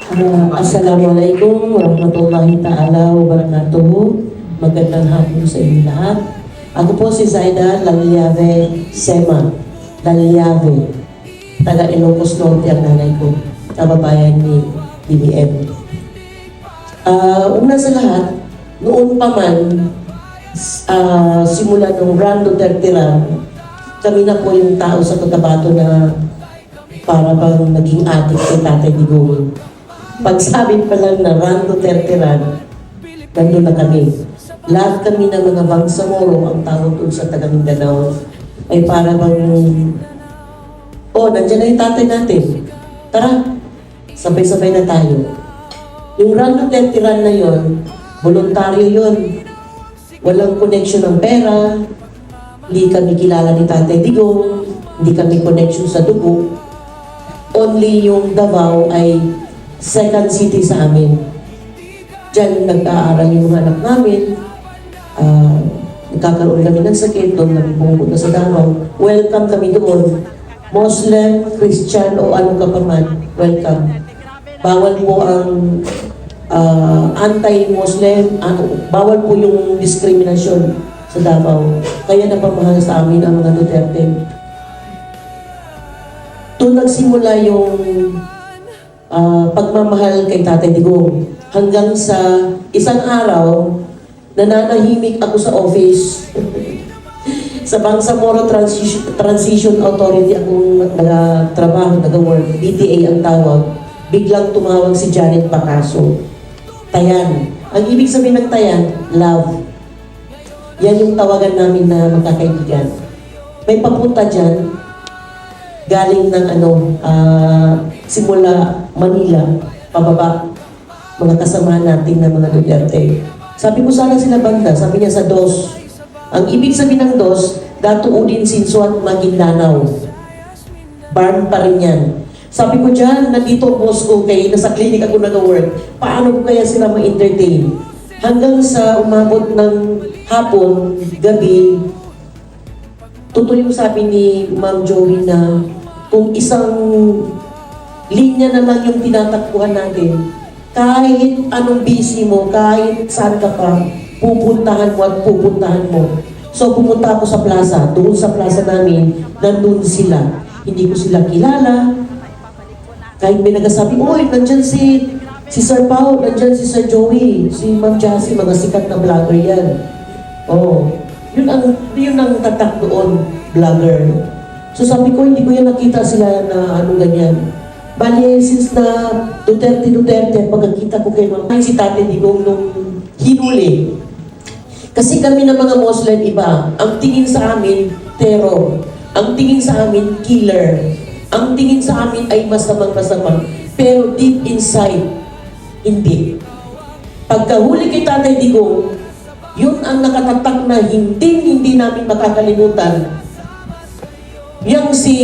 Assalamualaikum warahmatullahi ta'ala wabarakatuh. Magandang hapon sa inyo lahat. Ako po si Zaida Laliave Sema. Laliave. Taga Ilocos Norte ang nanay ko. Kababayan ni BBM. Una sa lahat, noon pa man, simula nung Ran Duterte Ran, kami na po yung tao sa Cotabato na para bang naging adik kay Tatay Digong. Pagsabi pa lang na Ran Duterte Ran, nandun na kami. Lahat kami ng mga Bangsamoro, ang tawag doon sa taga Mindanao, ay para bang, nandiyan na yung tatay natin. Tara, sabay-sabay na tayo. Yung Ran Duterte Ran na yon, voluntaryo yon. Walang connection ng pera, hindi kami kilala ni Tatay Digong, hindi kami connection sa dugo. Only yung Davao ay second city sa amin. Diyan nag-aaral yung mga anak namin. Nagkakaroon kami ng sakit, doon kami pumunta sa Davao. Welcome kami doon. Muslim, Christian, o ano ka pa man, welcome. Bawal po ang anti-Muslim, bawal po yung diskriminasyon sa Davao. Kaya napamahal sa amin ang mga Duterte. Doon nagsimula yung pagmamahal kay Tatay Digong. Hanggang sa isang araw, nananahimik ako sa office. Sa Bangsamoro Transition Authority akong nag-trabaho, nag-work, BTA ang tawag. Biglang tumawag si Janet Bacaso. Tayan. Ang ibig sabihin ng Tayan, love. Yan yung tawagan namin na magkakaibigan. May papunta dyan, galing ng simula Manila, pababa, mga kasama natin na mga Duterte. Sabi ko sana sila banda, sabi niya sa DOS. Ang ibig sabihin ng DOS, Dato Udin Sinsuat Maguindanao. Barn pa rin yan. Sabi ko dyan, nandito ang boss ko, kaya nasa clinic ako nag-work. Paano ko kaya sila ma-entertain? Hanggang sa umabot ng hapon, gabi, totoo yung sabi ni Ma'am Joey na kung isang linya na lang yung tinatakbuhan natin, kahit anong busy mo, kahit saan ka pa, pupuntahan mo at pupuntahan mo. So pumunta ako sa plaza, doon sa plaza namin, nandun sila. Hindi ko sila kilala. Kahit may nagsasabi, oy, nandyan si Sir Pao, nandyan si Sir Joey, si Ma'am Jassy, mga sikat na vlogger yan. Yun ang tatak doon, vlogger. So sabi ko, hindi ko yan nakita sila na ganyan. Bali, since na Duterte, pagkakita ko kay Ma'am, si Tatay Digong nung hinuli. Kasi kami na mga Muslim iba, ang tingin sa amin, terror. Ang tingin sa amin, killer. Ang tingin sa amin ay masamang-masamang. Pero deep inside, hindi. Pagkahuli kay Tatay Digong, yun ang nakatatak na hindi namin makakalimutan. Yang si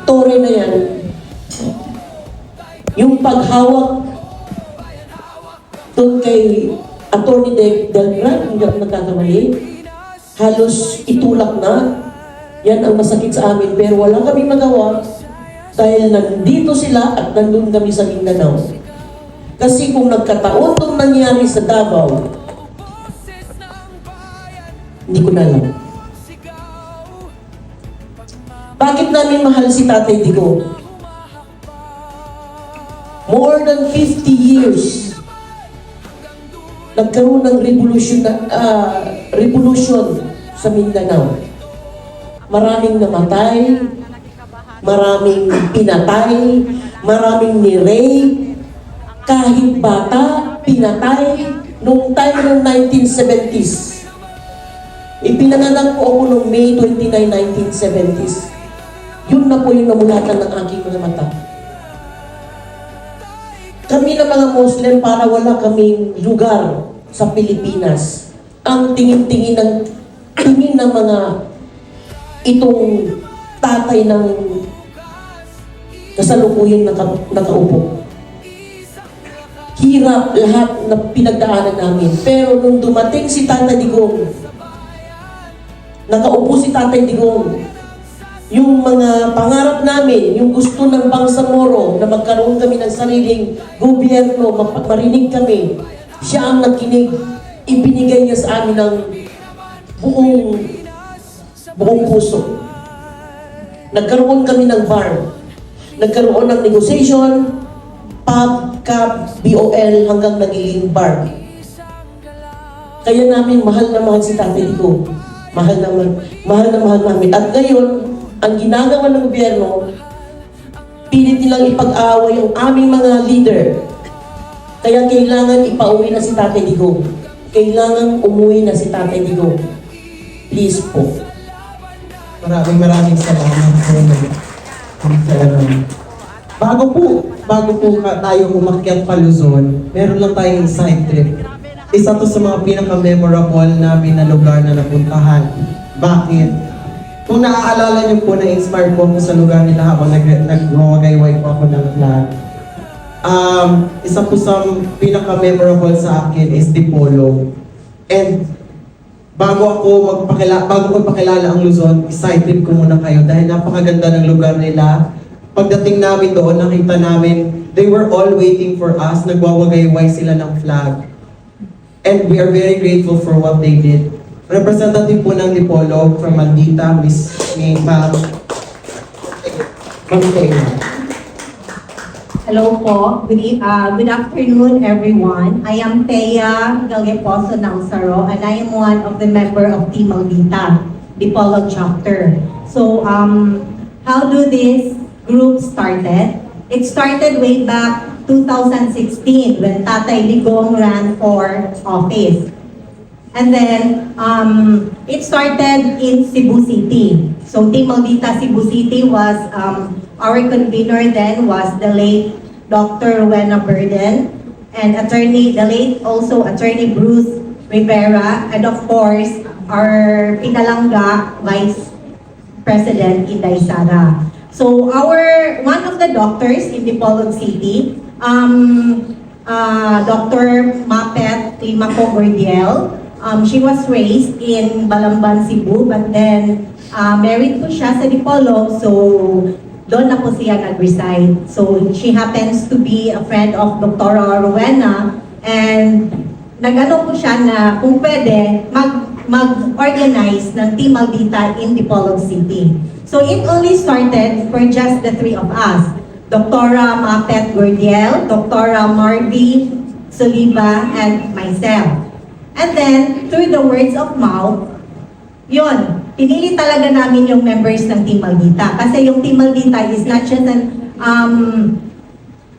Torre na yan, yung paghawak doon kay Atty. Delgran, hindi ako nagkakamali, halos itulak na. Yan ang masakit sa amin, pero wala kaming magawa dahil nandito sila at nandun kami sa Mindanao. Kasi kung nagkataon itong nangyari sa Davao, hindi ko na alam. Bakit namin mahal si Tatay Digong? More than 50 years, nagkaroon ng revolution sa Mindanao. Maraming namatay, maraming pinatay, maraming ni-rape, kahit bata, pinatay, nung time ng 1970s. Ipinanganak po ako noong May 29, 1970s. Yun na po yung namulatan ng aking mga mata. Kami na mga Muslim, para wala kaming lugar sa Pilipinas. Ang tingin ng mga itong tatay ng kasalukuyan nakaupo. Hirap lahat na pinagdaanan namin. Pero nung dumating si Tatay Digong, nakaupo si Tatay Digong, yung mga pangarap namin, yung gusto ng Bangsamoro na magkaroon kami ng sariling gobyerno, marinig kami, siya ang nakinig, ibinigay niya sa amin ng buong puso. Nagkaroon kami ng bar, nagkaroon ng negotiation, pub, cab, BOL, hanggang naging bar. Kaya namin mahal na mahal si Tatay Digo. Mahal na mahal namin. At ngayon, ang ginagawa ng gobyerno, pilit nilang ipag-away ang aming mga leader. Kaya kailangan ipauwi na si Tatay Digo. Kailangan umuwi na si Tatay Digo. Please po. Maraming salamat po. Bago po tayo umakyat pa Luzon, meron lang tayong side trip. Isa to sa mga pinaka-memorable namin na lugar na napuntahan. Bakit? Kung naaalala niyo po, na-inspire po ako sa lugar nila habang nag-wagayway po ako ng flag. Isa po sa pinaka-memorable sa akin is Dipolo. And bago ko magpakilala ang Luzon, side trip ko muna kayo dahil napakaganda ng lugar nila. Pagdating namin doon, nakita namin, they were all waiting for us. Nagwawagayway sila ng flag. And we are very grateful for what they did. Representative po ng Dipolo from Maldita, Miss Ma'am Thea. Hello po. Good afternoon, everyone. I am Thea Galgeposo Nausaro, and I am one of the member of Team Maldita, Dipolo chapter. So, how do this group started? It started way back 2016 when Tatay Digong ran for office. And then, it started in Cebu City. So, Team Maldita Cebu City was, our convener then was the late Dr. Rowena Burden, and the late also Attorney Bruce Rivera, and of course, our Pinalangga Vice President Inday Sara. So, one of the doctors in Dipolog City, Dr. Mapet Limaco Gordiel, she was raised in Balamban, Cebu, but then married po siya sa Dipolog, so doon na po siya nag-reside. So she happens to be a friend of Dr. Rowena, and nag-ano po siya na kung pwede mag-organize ng Team Maldita in Dipolog City. So it only started for just the three of us, Dr. Mapet Gordiel, Dr. Marvy Soliva, and myself. And then, through the words of mouth, yun, pinili talaga namin yung members ng Team Maldita. Kasi yung Team Maldita is not just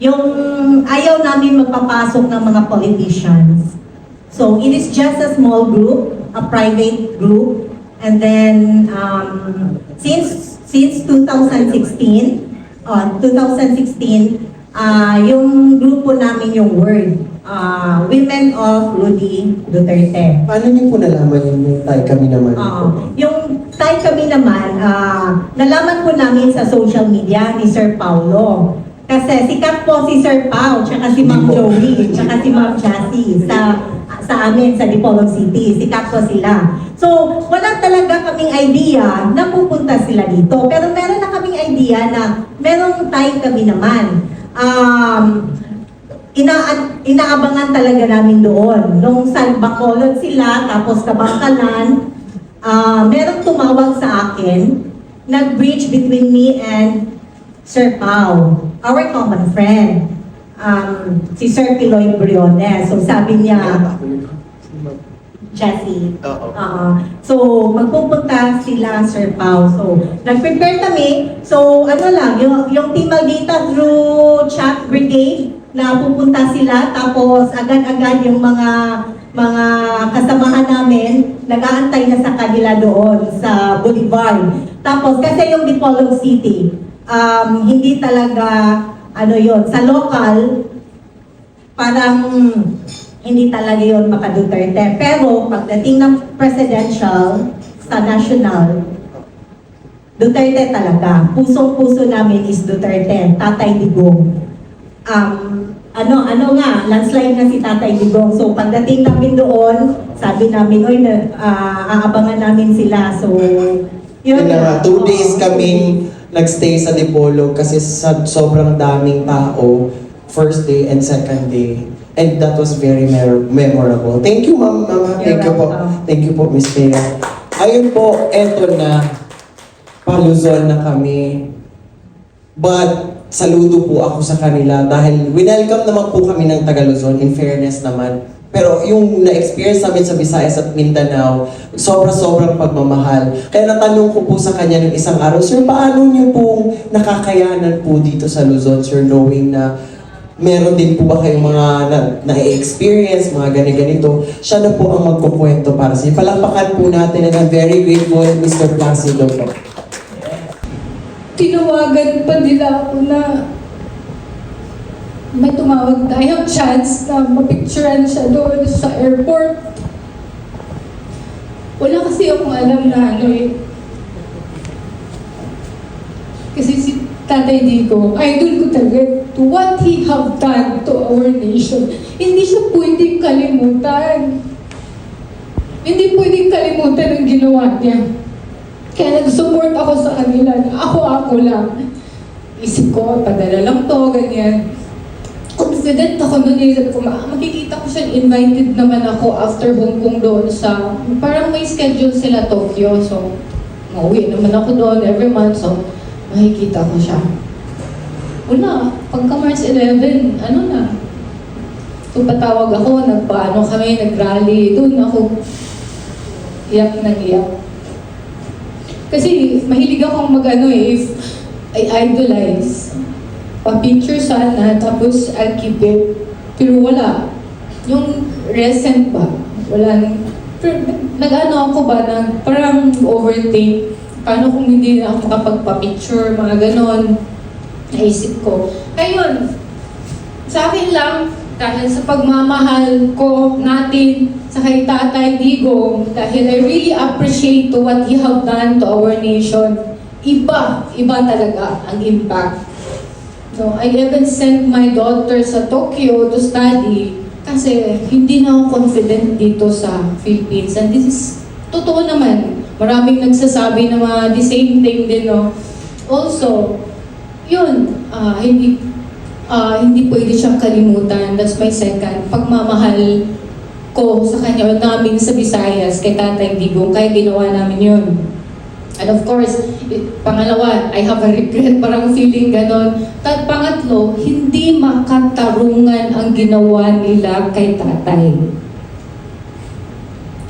yung ayaw namin magpapasok ng mga politicians. So, it is just a small group, a private group. And then, since 2016, yung grupo namin yung Word. Women of Rudy Duterte. Paano niyo po nalaman yung tayo kami naman? Yung tayo kami naman, nalaman po namin sa social media ni Sir Paulo. Kasi sikat po si Sir Pao, tsaka si Ma'am Joey, tsaka si Ma'am Chassie sa amin sa Dipolog City. Sikat po sila. So, wala talaga kaming idea na pupunta sila dito. Pero meron na kaming idea na merong time kami naman. Inaabangan talaga namin doon. Nung sa Bacolod sila, tapos Kabangkalan, merong tumawag sa akin, nag-bridge between me and Sir Pao, our common friend, si Sir Piloy Briones. So sabi niya, Jessie, so magpupunta sila Sir Pao. So nag-prepare kami. So ano lang, yung Team Maldita through chat brigade, na pupunta sila, tapos agad-agad yung mga kasamahan namin, nag-aantay na sa kanila doon sa Boulevard. Tapos kasi yung Dipolog City, hindi talaga, sa local, parang hindi talaga yun maka-Duterte. Pero pagdating ng presidential, sa national, Duterte talaga. Pusong-puso namin is Duterte, Tatay Digong. Landslide na si Tatay Digong. So pagdating namin doon, sabi namin, aabangan namin sila. So Yun Yun na nga, nga. 2 days Oo. kaming nagstay sa Dipolog kasi sa sobrang daming tao, first day and second day. And that was very memorable. Thank you, Ma'am. You're Thank you po. welcome. Thank you po, Miss Thea. Ayun po, eto na. Paluzon na kami. But, saludo po ako sa kanila dahil winelcome naman po kami ng taga Luzon, in fairness naman. Pero yung na-experience namin sa Visayas at Mindanao, sobrang pagmamahal. Kaya natanong ko po sa kanya ng isang araw, Sir, paano niyo pong nakakayanan po dito sa Luzon, Sir, knowing na meron din po ba kayong mga na-experience, mga ganito? Siya na po ang magkukwento para sa inyo. Palakpakan po natin and I'm very grateful, Mr. Placido po. Tinawagan pa nila ako na may tumawag tayong chance na mapicturean siya doon sa airport. Wala kasi akong alam na ano eh. Kasi si Tatay Digo, idol ko talaga to what he have done to our nation. Hindi siya pwedeng kalimutan. Hindi pwedeng kalimutan ang ginawa niya. Kaya nag-support ako sa kanila na ako lang. Isip ko, padala lang to, ganyan. Confident ako noon eh. Sabi ko, makikita ko siya, invited naman ako after Hong Kong doon sa, parang may schedule sila Tokyo. So, mauwi naman ako doon every month. So, makikita ko siya. Wala, pagka March 11, ano na. So, patawag ako, nagpaano kami, nag-rally. Doon ako, iyak na iyak. Kasi mahilig akong mag-ano eh, if I idolize. Pa-picture sana, tapos I'll keep it. Pero wala. Yung recent ba? Wala. Nag-ano ako ba, parang overthink. Paano kung hindi na ako makapagpa-picture, mga ganon. Naisip ko. Ayun, sa akin lang, dahil sa pagmamahal ko natin sa kay Tatay Digong, dahil I really appreciate to what he have done to our nation. Iba talaga ang impact. So, I even sent my daughter sa Tokyo to study kasi hindi na ako confident dito sa Philippines. And this is totoo naman. Maraming nagsasabi na mga the same thing din, no? Also, yun, hindi pwede siyang kalimutan. That's my second. Pagmamahal ko sa kanya o namin sa Visayas kay Tatay Digong, kaya ginawa namin yun. And of course, pangalawa, I have a regret, parang feeling ganon. At pangatlo, hindi makatarungan ang ginawa nila kay Tatay.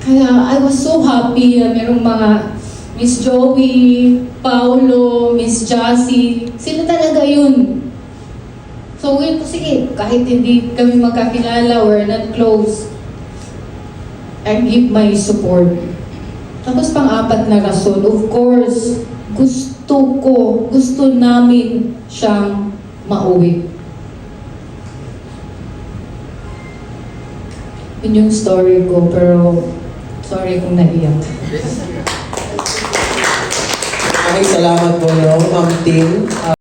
Kaya I was so happy na merong mga Miss Joey, Paulo, Miss Jassy, sila talaga yun. So, yun po, sige, kahit hindi kami magkakilala, we're not close, I give my support. Tapos pang-apat na rason, of course, gusto namin siyang mauwi. Yun yung story ko, pero sorry kung naiyak. Maraming salamat po, no, Ma'am Tim.